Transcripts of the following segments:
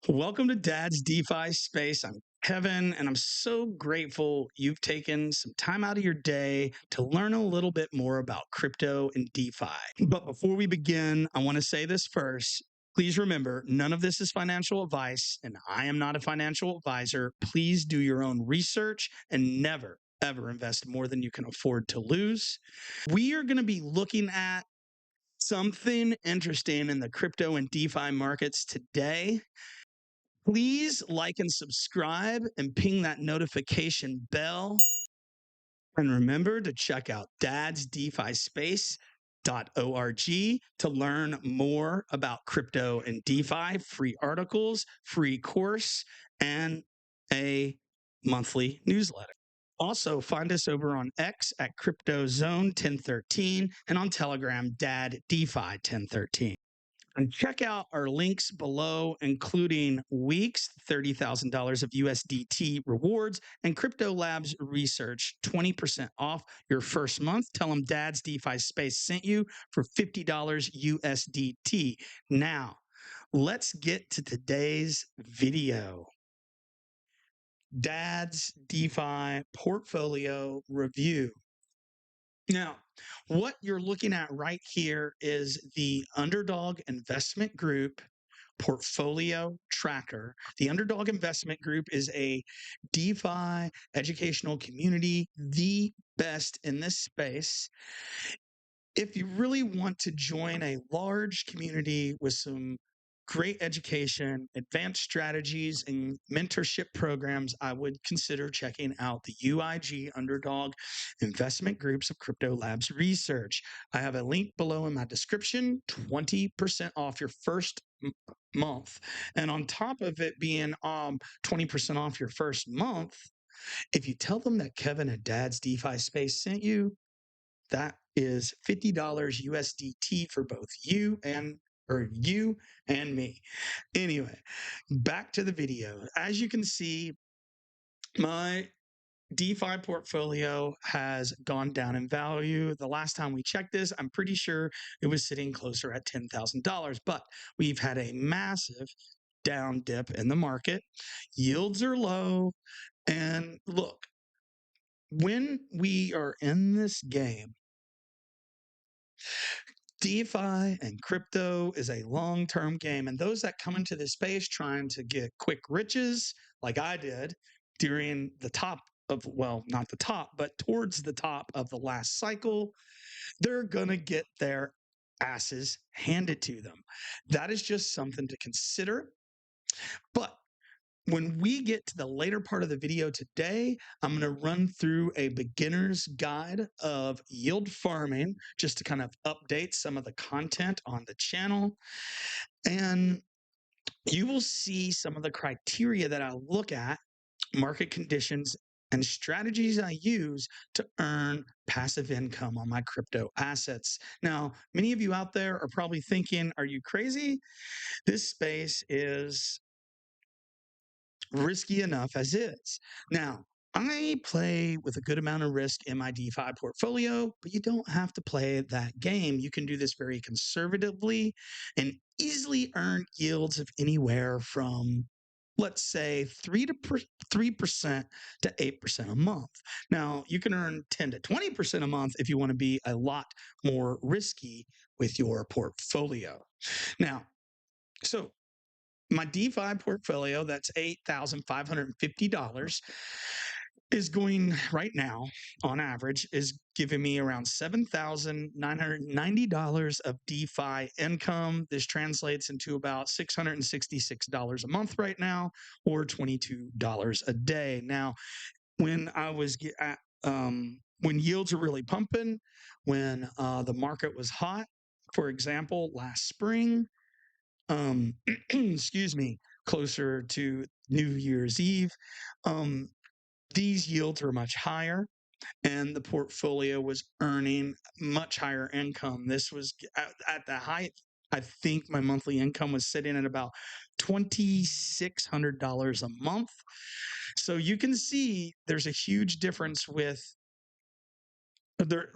Welcome to Dad's DeFi Space. I'm Kevin, and I'm so grateful you've taken some time out of your day to learn a little bit more about crypto and DeFi. But before we begin, I want to say this first. Please remember, none of this is financial advice, and I am not a financial advisor. Please do your own research and never, ever invest more than you can afford to lose. We are going to be looking at something interesting in the crypto and DeFi markets today. Please like and subscribe and ping that notification bell. And remember to check out dadsdefispace.org to learn more about crypto and DeFi, free articles, free course, and a monthly newsletter. Also, find us over on X at CryptoZone1013 and on Telegram, Dad DeFi 1013. And check out our links below, including WEEX, $30,000 of USDT rewards, and Crypto Labs research, 20% off your first month. Tell them Dad's DeFi Space sent you for $50 USDT. Now, let's get to today's video. Dad's DeFi portfolio review. Now, what you're looking at right here is the Underdog Investment Group portfolio tracker. The Underdog Investment Group is a DeFi educational community, the best in this space. If you really want to join a large community with some great education, advanced strategies, and mentorship programs, I would consider checking out the UIG Underdog Investment Groups of Crypto Labs Research. I have a link below in my description, 20% off your first month. And on top of it being 20% off your first month, if you tell them that Kevin at Dad's DeFi Space sent you, that is $50 USDT for both you and me. Anyway, back to the video. As you can see, my DeFi portfolio has gone down in value. The last time we checked this, I'm pretty sure it was sitting closer at $10,000, but we've had a massive down dip in the market. Yields are low. And look, when we are in this game, DeFi and crypto is a long-term game, and those that come into this space trying to get quick riches, like I did during the top of, well, not the top, but towards the top of the last cycle, they're going to get their asses handed to them. That is just something to consider. But when we get to the later part of the video today, I'm going to run through a beginner's guide of yield farming just to kind of update some of the content on the channel. And you will see some of the criteria that I look at, market conditions, and strategies I use to earn passive income on my crypto assets. Now, many of you out there are probably thinking, are you crazy? This space is risky enough as is. Now, I play with a good amount of risk in my DeFi portfolio, but you don't have to play that game. You can do this very conservatively and easily earn yields of anywhere from, let's say, 3% to 8% a month. Now, you can earn 10 to 20% a month if you want to be a lot more risky with your portfolio. Now, so my DeFi portfolio, that's $8,550, is going right now, on average, is giving me around $7,990 of DeFi income. This translates into about $666 a month right now, or $22 a day. Now, when I was when yields are really pumping, when the market was hot, for example, last spring, excuse me, closer to New Year's Eve, these yields were much higher and the portfolio was earning much higher income. This was at the height. I think my monthly income was sitting at about $2,600 a month. So you can see there's a huge difference with there.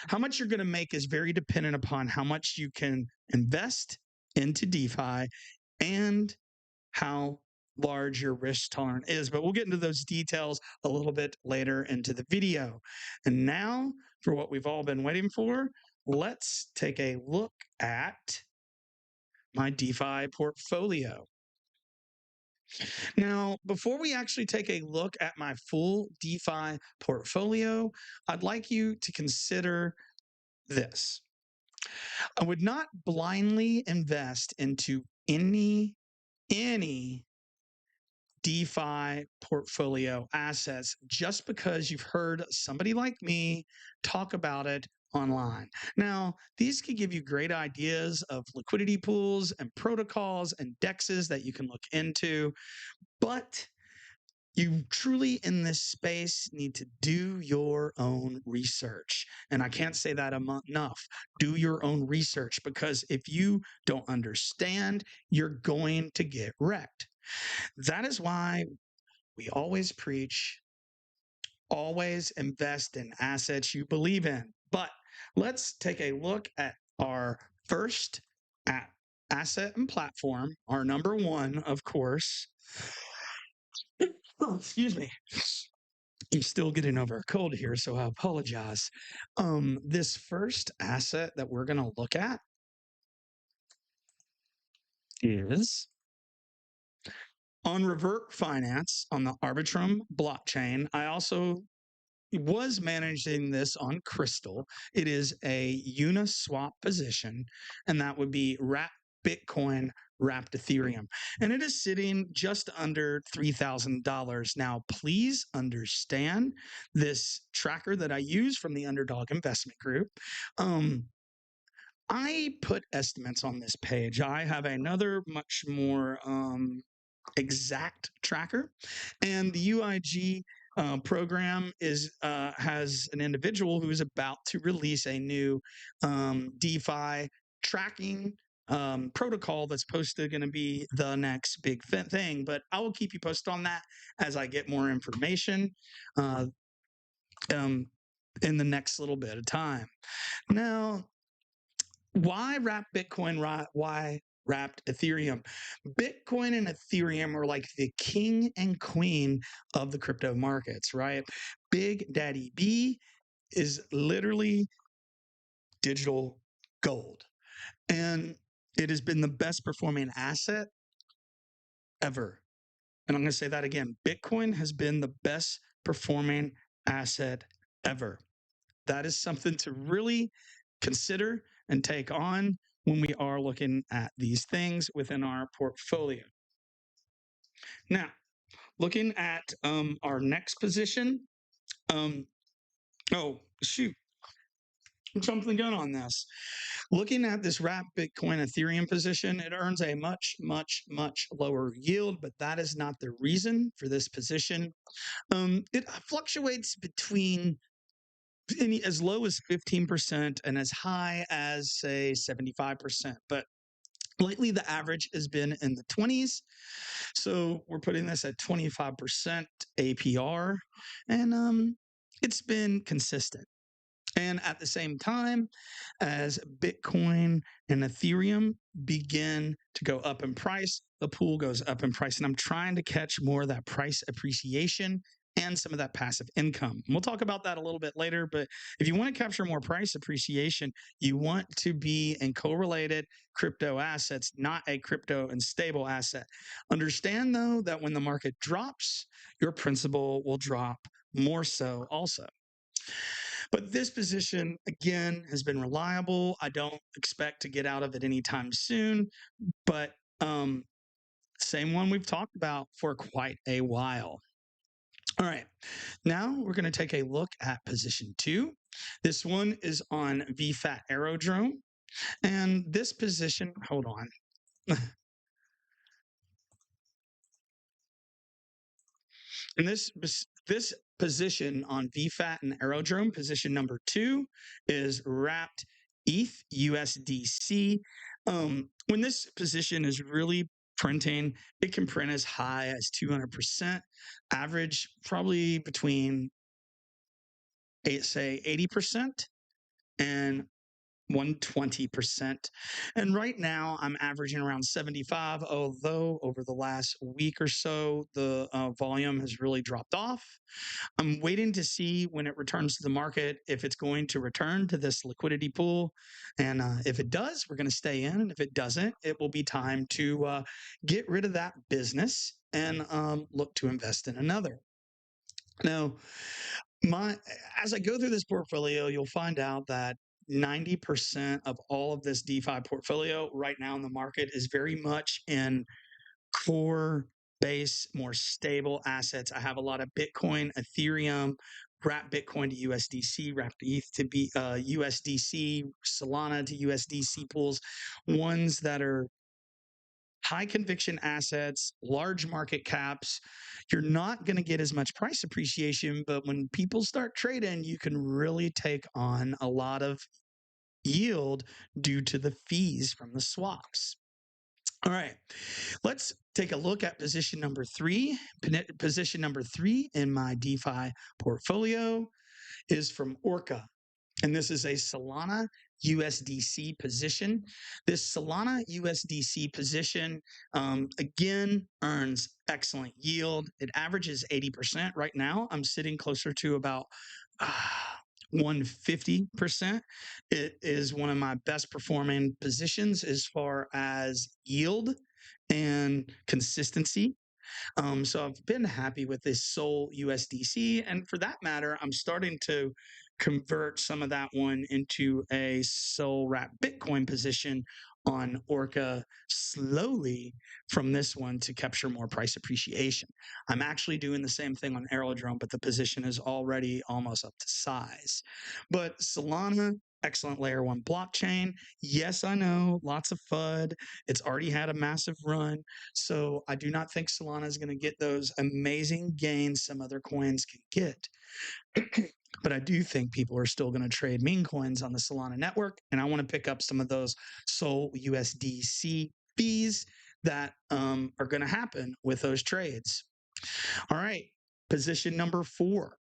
How much you're going to make is very dependent upon how much you can invest into DeFi and how large your risk tolerance is. But we'll get into those details a little bit later into the video. And now, for what we've all been waiting for, let's take a look at my DeFi portfolio. Now, before we actually take a look at my full DeFi portfolio, I'd like you to consider this. I would not blindly invest into any DeFi portfolio assets just because you've heard somebody like me talk about it online. Now, these can give you great ideas of liquidity pools and protocols and DEXs that you can look into, but you truly in this space need to do your own research. And I can't say that enough. Do your own research, because if you don't understand, you're going to get wrecked. That is why we always preach, always invest in assets you believe in. But let's take a look at our first asset and platform, our number one, of course. Oh, excuse me. I'm still getting over a cold here, so I apologize. This first asset that we're going to look at is on Revert Finance on the Arbitrum blockchain. I also was managing this on Crystal. It is a Uniswap position, and that would be wrapped Bitcoin, wrapped Ethereum. And it is sitting just under $3,000. Now, please understand this tracker that I use from the Underdog Investment Group. I put estimates on this page. I have another much more exact tracker, and the UIG program is has an individual who is about to release a new DeFi tracking protocol that's posted going to be the next big thing. But I will keep you posted on that as I get more information in the next little bit of time. Now, why wrap Bitcoin? Why wrapped Ethereum? Bitcoin and Ethereum are like the king and queen of the crypto markets, right? Big Daddy B is literally digital gold. And it has been the best performing asset ever. And I'm going to say that again. Bitcoin has been the best performing asset ever. That is something to really consider and take on when we are looking at these things within our portfolio. Now, looking at our next position. Oh, shoot. I'm jumping the gun on this. Looking at this wrapped Bitcoin Ethereum position, it earns a much, much, much lower yield, but that is not the reason for this position. It fluctuates between as low as 15% and as high as, say, 75%. But lately, the average has been in the 20s. So we're putting this at 25% APR, and it's been consistent. And at the same time, as Bitcoin and Ethereum begin to go up in price, the pool goes up in price. And I'm trying to catch more of that price appreciation and some of that passive income. And we'll talk about that a little bit later. But if you want to capture more price appreciation, you want to be in correlated crypto assets, not a crypto and stable asset. Understand, though, that when the market drops, your principal will drop more so also. But this position, again, has been reliable. I don't expect to get out of it anytime soon, but same one we've talked about for quite a while. All right, now we're going to take a look at position 2. This one is on VFAT Aerodrome, and this position, hold on. And this position on VFAT and Aerodrome, position number 2, is wrapped ETH USDC. When this position is really printing. It can print as high as 200%, average probably between, say, 80% and 120%. And right now I'm averaging around 75, although over the last week or so, the volume has really dropped off. I'm waiting to see when it returns to the market, if it's going to return to this liquidity pool. And if it does, we're going to stay in. And if it doesn't, it will be time to get rid of that business and look to invest in another. Now, as I go through this portfolio, you'll find out that 90% of all of this DeFi portfolio right now in the market is very much in core base, more stable assets. I have a lot of Bitcoin, Ethereum, wrap Bitcoin to USDC, wrap ETH to USDC, Solana to USDC pools, ones that are high conviction assets, large market caps. You're not going to get as much price appreciation, but when people start trading, you can really take on a lot of yield due to the fees from the swaps. All right, let's take a look at position number 3. Position number 3 in my DeFi portfolio is from Orca. And this is a Solana USDC position. This Solana USDC position, again, earns excellent yield. It averages 80%. Right now, I'm sitting closer to about 150%. It is one of my best performing positions as far as yield and consistency. So I've been happy with this Sol USDC. And for that matter, I'm starting to convert some of that one into a Sol wrap Bitcoin position on Orca slowly from this one to capture more price appreciation. I'm actually doing the same thing on Aerodrome, but the position is already almost up to size. But Solana, excellent layer 1 blockchain. Yes, I know, lots of FUD. It's already had a massive run. So I do not think Solana is going to get those amazing gains some other coins can get. But I do think people are still going to trade meme coins on the Solana network. And I want to pick up some of those Sol USDC fees that are going to happen with those trades. All right, position number 4.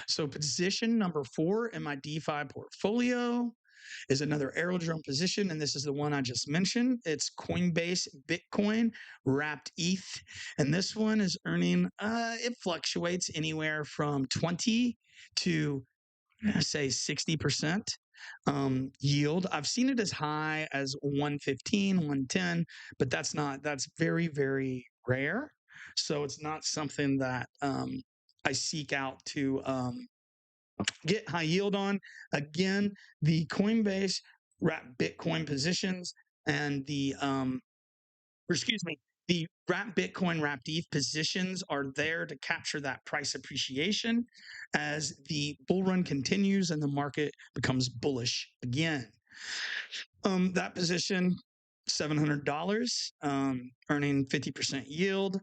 So position number 4 in my DeFi portfolio is another Aerodrome position, and this is the one I just mentioned. It's Coinbase Bitcoin wrapped ETH, and this one is earning, it fluctuates anywhere from 20 to say 60% yield. I've seen it as high as 115, 110, but that's very, very rare. So it's not something that I seek out to get high yield on. Again, the Coinbase wrap Bitcoin positions and the wrap Bitcoin, wrapped ETH positions are there to capture that price appreciation as the bull run continues and the market becomes bullish again. That position, $700, earning 50% yield.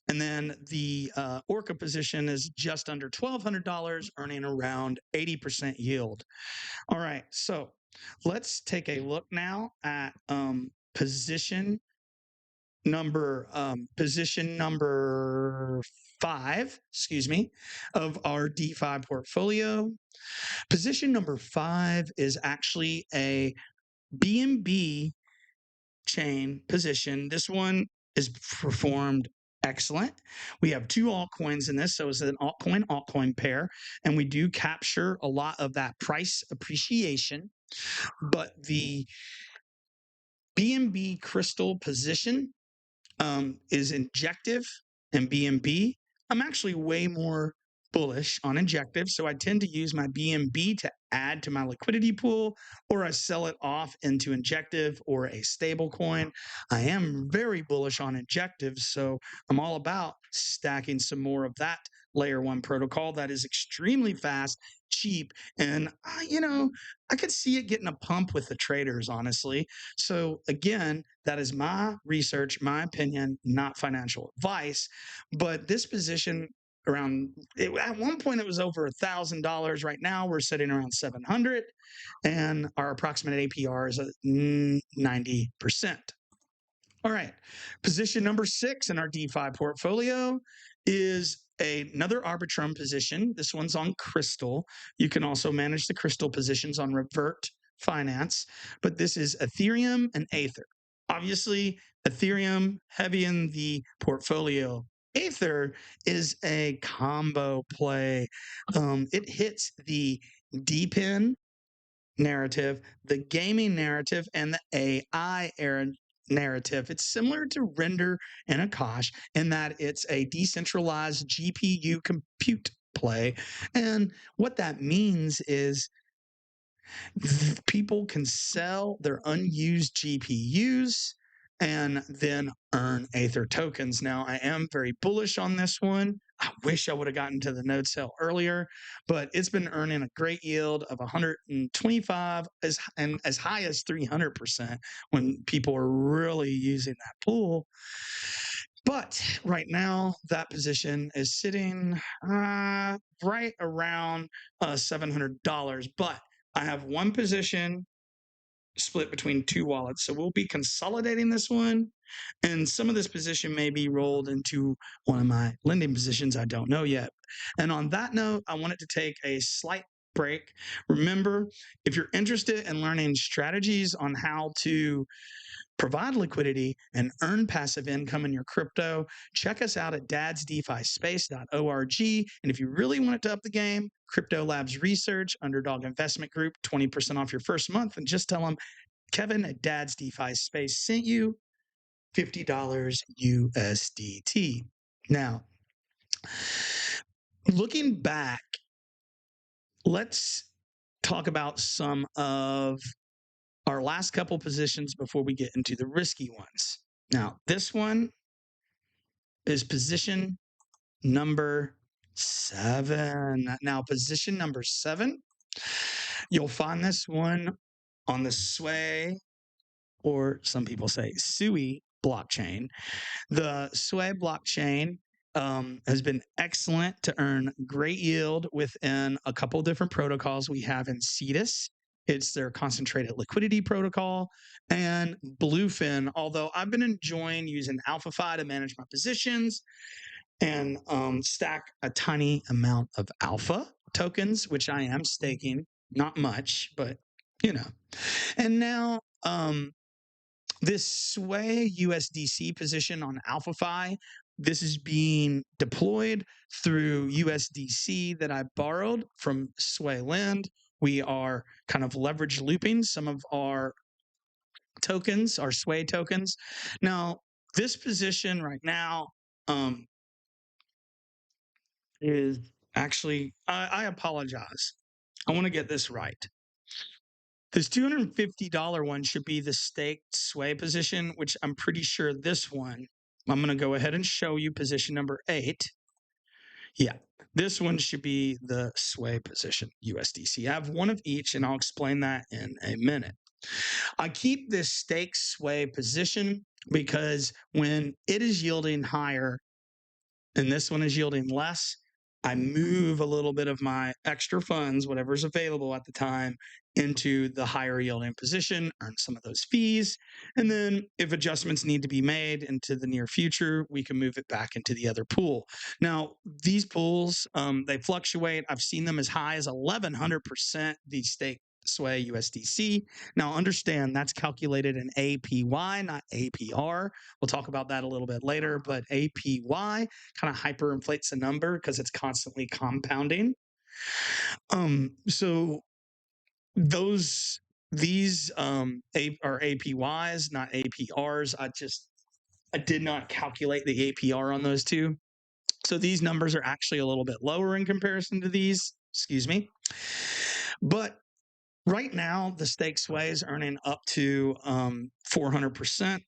And then the Orca position is just under $1,200, earning around 80% yield. All right, so let's take a look now at position number 5, of our DeFi portfolio. Position number 5 is actually a BNB chain position. This one is performed excellent. We have 2 altcoins in this, so it's an altcoin pair, and we do capture a lot of that price appreciation. But the BNB crystal position is injective and BNB. I'm actually way more bullish on injective, so I tend to use my BNB to add to my liquidity pool, or I sell it off into injective or a stable coin. I am very bullish on injective, so I'm all about stacking some more of that layer 1 protocol that is extremely fast, cheap, and I could see it getting a pump with the traders, honestly. So again, that is my research, my opinion, not financial advice. But this position at one point it was over $1,000. Right now we're sitting around 700, and our approximate APR is at 90%. All right. Position number 6 in our DeFi portfolio is another Arbitrum position. This one's on Crystal. You can also manage the Crystal positions on Revert Finance, but this is Ethereum and Aether. Obviously, Ethereum heavy in the portfolio. Aether is a combo play. It hits the DPIN narrative, the gaming narrative, and the AI era narrative. It's similar to Render and Akash in that it's a decentralized GPU compute play. And what that means is people can sell their unused GPUs and then earn Aether tokens. Now, I am very bullish on this one. I wish I would have gotten to the node sale earlier, but it's been earning a great yield of 125 and as high as 300% when people are really using that pool. But right now, that position is sitting right around $700. But I have one position split between 2 wallets. So we'll be consolidating this one. And some of this position may be rolled into one of my lending positions. I don't know yet. And on that note, I wanted to take a slight break. Remember, if you're interested in learning strategies on how to provide liquidity and earn passive income in your crypto, check us out at dadsdefispace.org. And if you really want it to up the game, Crypto Labs Research, Underdog Investment Group, 20% off your first month. And just tell them Kevin at Dad's DeFi Space sent you $50 USDT. Now, looking back, let's talk about some of our last couple positions before we get into the risky ones. Now, this one is position number 7. Now, position number 7, you'll find this one on the Sway, or some people say SUI blockchain. The Sway blockchain has been excellent to earn great yield within a couple different protocols we have in Cetus. It's their concentrated liquidity protocol and Bluefin, although I've been enjoying using AlphaFi to manage my positions and stack a tiny amount of alpha tokens, which I am staking, not much, but you know. And now this Sway USDC position on AlphaFi, this is being deployed through USDC that I borrowed from Sway Lend. We are kind of leverage looping some of our tokens, our Sway tokens. Now, this position right now is actually, I apologize. I want to get this right. This $250 one should be the staked Sway position, which I'm pretty sure this one, I'm going to go ahead and show you position number 8. Yeah, this one should be the Sway position, USDC. I have one of each, and I'll explain that in a minute. I keep this staked Sway position because when it is yielding higher and this one is yielding less, I move a little bit of my extra funds, whatever's available at the time, into the higher yielding position, earn some of those fees. And then if adjustments need to be made into the near future, we can move it back into the other pool. Now, these pools, they fluctuate. I've seen them as high as 1,100%, these stake Sway USDC. Now, understand that's calculated in APY, not APR. We'll talk about that a little bit later, but APY kind of hyperinflates the number because it's constantly compounding. So these are APYs, not APRs. I did not calculate the APR on those two. So these numbers are actually a little bit lower in comparison to these, excuse me. But right now, the stake Sway is earning up to 400%.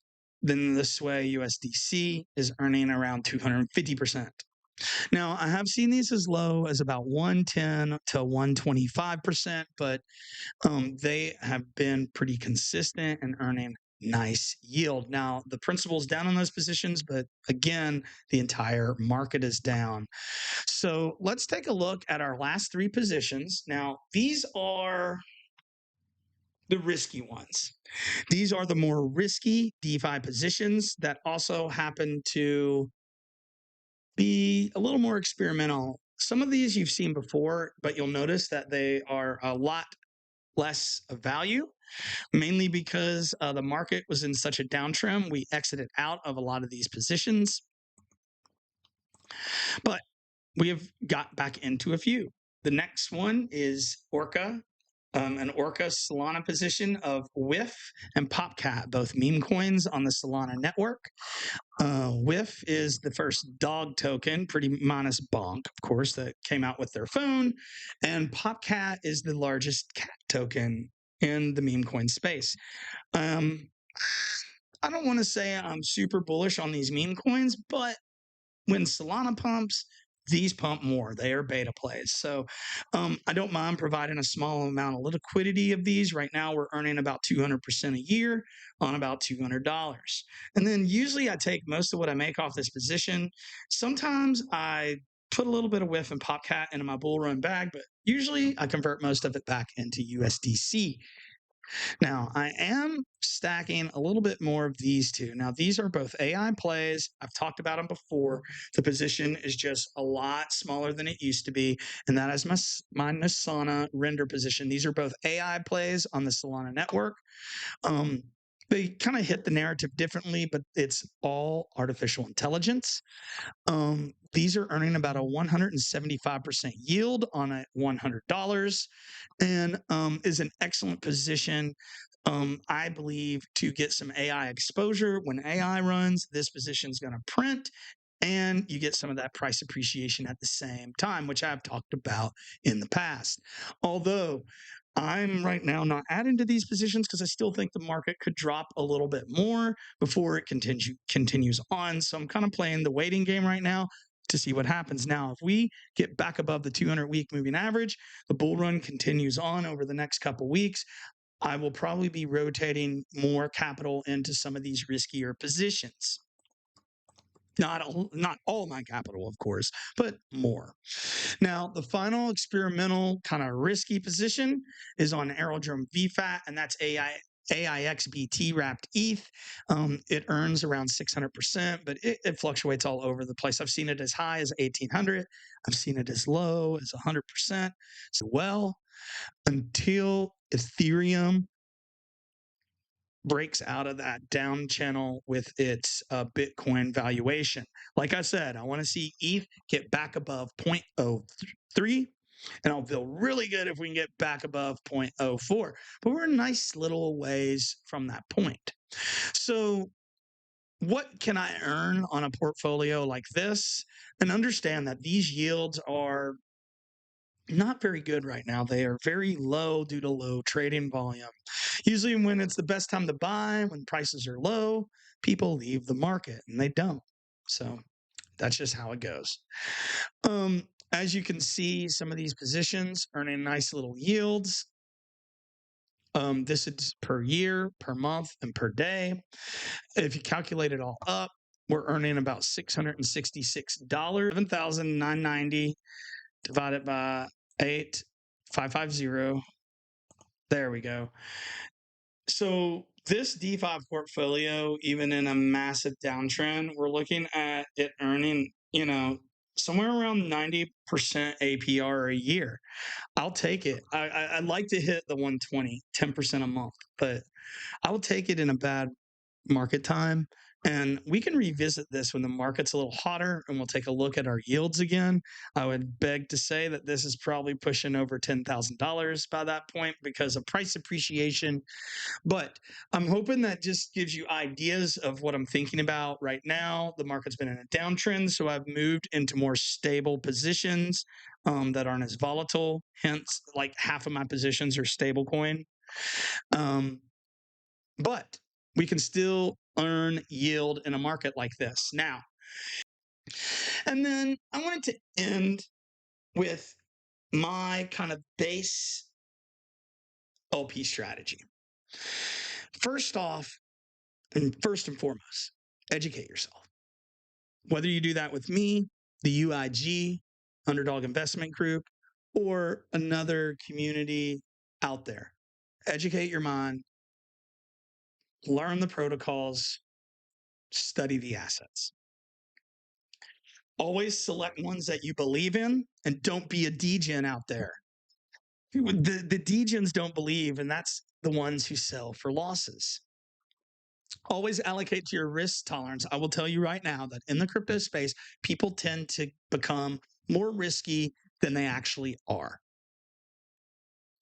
Then the Sway USDC is earning around 250%. Now, I have seen these as low as about 110 to 125%, but they have been pretty consistent and earning nice yield. Now, the principal's down on those positions, but again, the entire market is down. So let's take a look at our last 3 positions. Now, these are the risky ones. These are the more risky DeFi positions that also happen to be a little more experimental. Some of these you've seen before, but you'll notice that they are a lot less value, mainly because the market was in such a downtrend. We exited out of a lot of these positions, but we have got back into a few. The next one is Orca, an Orca Solana position of WIF and Popcat, both meme coins on the Solana network. WIF is the first dog token, pretty minus Bonk, of course, that came out with their phone. And Popcat is the largest cat token in the meme coin space. I don't want to say I'm super bullish on these meme coins, but when Solana pumps, these pump more. They are beta plays. So I don't mind providing a small amount of liquidity of these. Right now, we're earning about 200% a year on about $200. And then usually I take most of what I make off this position. Sometimes I put a little bit of whiff and Popcat into my bull run bag, but usually I convert most of it back into USDC. Now, I am stacking a little bit more of these two. Now, these are both AI plays. I've talked about them before. The position is just a lot smaller than it used to be, and that is my Nasana render position. These are both AI plays on the Solana network. They kind of hit the narrative differently, but it's all artificial intelligence. These are earning about a 175% yield on a $100 and is an excellent position, I believe, to get some AI exposure. When AI runs, this position is going to print and you get some of that price appreciation at the same time, which I've talked about in the past. Although I'm right now not adding to these positions because I still think the market could drop a little bit more before it continues on. So I'm kind of playing the waiting game right now to see what happens. Now, if we get back above the 200-week moving average, the bull run continues on over the next couple weeks, I will probably be rotating more capital into some of these riskier positions. Not all my capital, of course, but more. Now, the final experimental kind of risky position is on Aerodrome VFAT, and that's AIXBT wrapped ETH. It earns around 600%, but it fluctuates all over the place. I've seen it as high as 1,800. I've seen it as low as 100%. So, well, until Ethereum breaks out of that down channel with its Bitcoin valuation. Like I said, I want to see ETH get back above 0.03, and I'll feel really good if we can get back above 0.04. But we're a nice little ways from that point. So what can I earn on a portfolio like this? And understand that these yields are not very good right now. They are very low due to low trading volume. Usually, when it's the best time to buy, when prices are low, people leave the market and they don't. So that's just how it goes. As you can see, some of these positions earning nice little yields. This is per year, per month, and per day. If you calculate it all up, we're earning about $666, $7,990 divided by 8,550. There we go. So this DeFi portfolio, even in a massive downtrend, we're looking at it earning, somewhere around 90% APR a year. I'll take it. I'd like to hit the 120, 10% a month, but I will take it in a bad market time. And we can revisit this when the market's a little hotter and we'll take a look at our yields again. I would beg to say that this is probably pushing over $10,000 by that point because of price appreciation. But I'm hoping that just gives you ideas of what I'm thinking about right now. The market's been in a downtrend, so I've moved into more stable positions that aren't as volatile. Hence, like half of my positions are stable coin. But we can still earn yield in a market like this. Now, and then I wanted to end with my kind of base LP strategy. First off, and first and foremost, educate yourself. Whether you do that with me, the UIG, Underdog Investment Group, or another community out there, educate your mind, learn the protocols, study the assets. Always select ones that you believe in, and don't be a degen out there. The degens don't believe, and that's the ones who sell for losses. Always allocate to your risk tolerance. I will tell you right now that in the crypto space, people tend to become more risky than they actually are.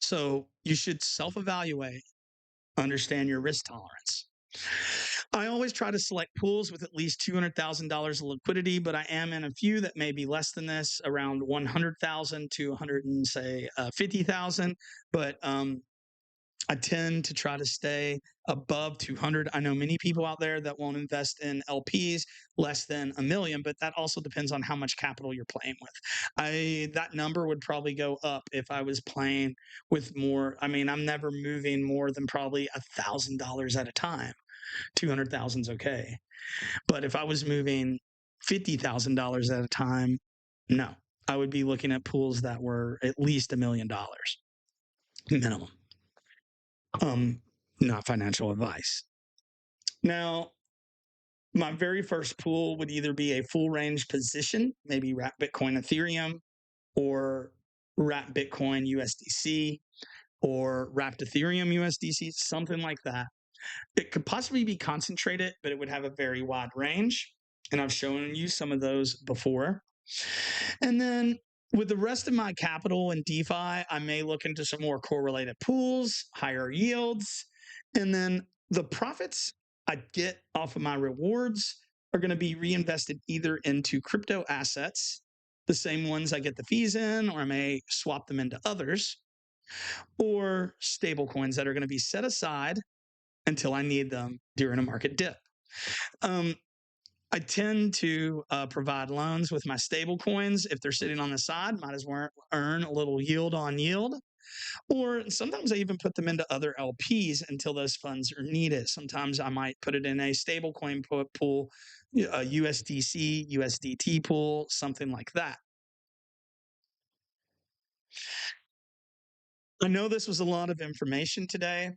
So you should self-evaluate, understand your risk tolerance. I always try to select pools with at least $200,000 of liquidity, but I am in a few that may be less than this, around 100,000 to 150,000. But I tend to try to stay above 200. I know many people out there that won't invest in LPs less than $1 million, but that also depends on how much capital you're playing with. That number would probably go up if I was playing with more. I mean, I'm never moving more than probably $1,000 at a time. 200,000 is okay. But if I was moving $50,000 at a time, no, I would be looking at pools that were at least $1 million minimum. Not financial advice. Now, my very first pool would either be a full range position, maybe wrap Bitcoin Ethereum, or wrap Bitcoin USDC, or wrapped Ethereum USDC, something like that. It could possibly be concentrated, but it would have a very wide range. And I've shown you some of those before. And then with the rest of my capital in DeFi, I may look into some more correlated pools, higher yields. And then the profits I get off of my rewards are going to be reinvested either into crypto assets, the same ones I get the fees in, or I may swap them into others, or stable coins that are going to be set aside until I need them during a market dip. I tend to provide loans with my stable coins. If they're sitting on the side, might as well earn a little yield on yield. Or sometimes I even put them into other LPs until those funds are needed. Sometimes I might put it in a stable coin pool, a USDC, USDT pool, something like that. I know this was a lot of information today,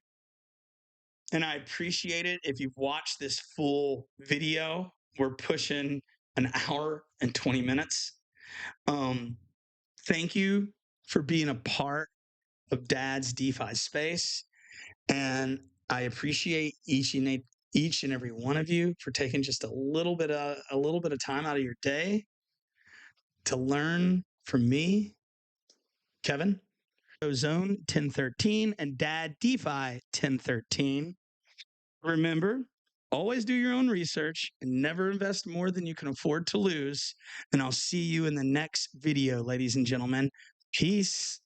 and I appreciate it if you've watched this full video. We're pushing an hour and 20 minutes. Thank you for being a part of Dad's DeFi space. And I appreciate each and every one of you for taking just a little bit of time out of your day to learn from me, Kevin, Zone 1013, and Dad DeFi 1013. Remember, always do your own research and never invest more than you can afford to lose. And I'll see you in the next video, ladies and gentlemen. Peace.